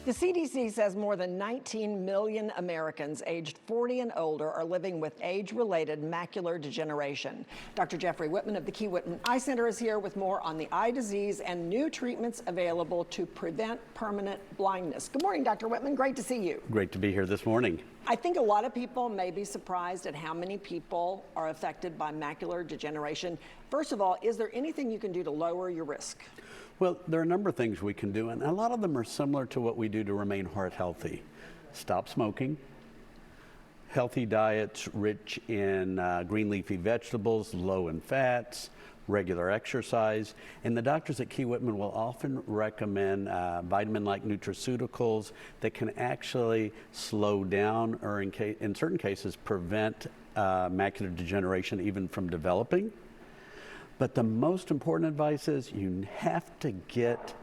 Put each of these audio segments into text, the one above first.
The CDC says more than 19 million Americans aged 40 and older are living with age-related macular degeneration. Dr. Jeffrey Whitman of the Key-Whitman Eye Center is here with more on the eye disease and new treatments available to prevent permanent blindness. Good morning, Dr. Whitman. Great to see you. Great to be here this morning. I think a lot of people may be surprised at how many people are affected by macular degeneration. First of all, is there anything you can do to lower your risk? Well, there are a number of things we can do, and a lot of them are similar to what we do to remain heart healthy. Stop smoking, healthy diets rich in green leafy vegetables, low in fats, regular exercise, and the doctors at Key-Whitman will often recommend vitamin-like nutraceuticals that can actually slow down or in certain cases prevent macular degeneration even from developing. But the most important advice is you have to get,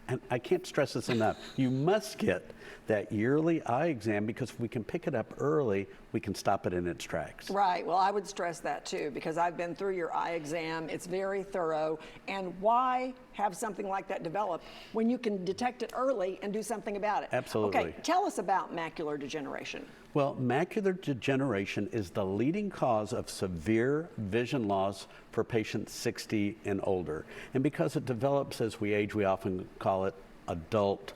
and I can't stress this enough, you must get that yearly eye exam, because if we can pick it up early, we can stop it in its tracks. Right. Well, I would stress that too, because I've been through your eye exam. It's very thorough. And why have something like that develop when you can detect it early and do something about it? Absolutely. Okay, tell us about macular degeneration. Well, macular degeneration is the leading cause of severe vision loss for patients 60 and older. And because it develops as we age, we often call it adult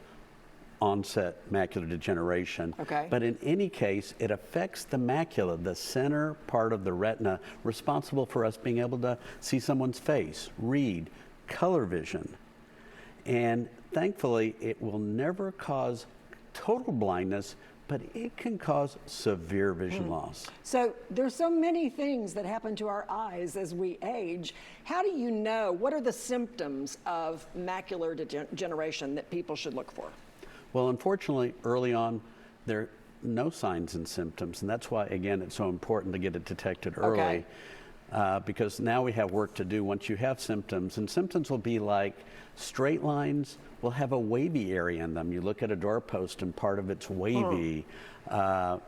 onset macular degeneration. Okay. But in any case, it affects the macula, the center part of the retina, responsible for us being able to see someone's face, read, color vision. And thankfully, it will never cause total blindness, but it can cause severe vision loss. So there's so many things that happen to our eyes as we age. How do you know, what are the symptoms of macular degeneration that people should look for? Well, unfortunately, early on, there are no signs and symptoms, and that's why, again, it's so important to get it detected early. Okay. Because now we have work to do once you have symptoms, and symptoms will be like straight lines will have a wavy area in them. You look at a doorpost and part of it's wavy. The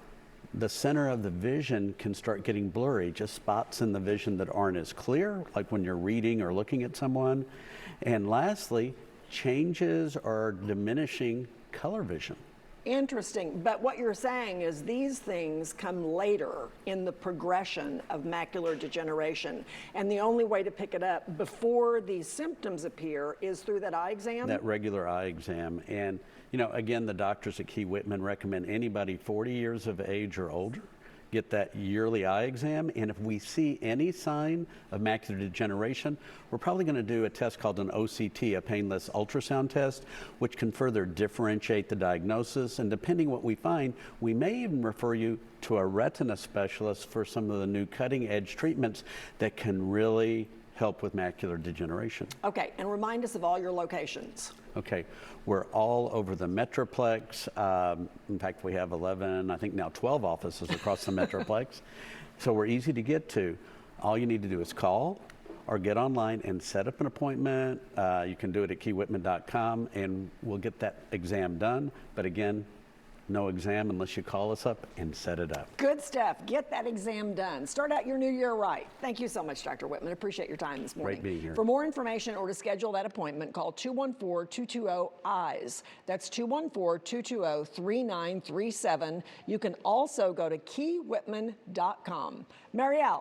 center of the vision can start getting blurry, just spots in the vision that aren't as clear, like when you're reading or looking at someone. And lastly, changes or diminishing color vision. Interesting, but what you're saying is these things come later in the progression of macular degeneration, and the only way to pick it up before these symptoms appear is through that eye exam? That regular eye exam. And, you know, again, the doctors at Key-Whitman recommend anybody 40 years of age or older get that yearly eye exam, and if we see any sign of macular degeneration, we're probably going to do a test called an OCT, a painless ultrasound test, which can further differentiate the diagnosis, and depending what we find, we may even refer you to a retina specialist for some of the new cutting-edge treatments that can really help with macular degeneration. Okay, and remind us of all your locations. Okay, we're all over the Metroplex. In fact, we have 11, I think now 12 offices across the Metroplex. So we're easy to get to. All you need to do is call or get online and set up an appointment. You can do it at keywhitman.com and we'll get that exam done. But again, no exam unless you call us up and set it up. Good stuff. Get that exam done. Start out your new year right. Thank you so much, Dr. Whitman. Appreciate your time this morning. Great being here. For more information or to schedule that appointment, call 214-220-EYES. That's 214-220-3937. You can also go to keywhitman.com. Marielle.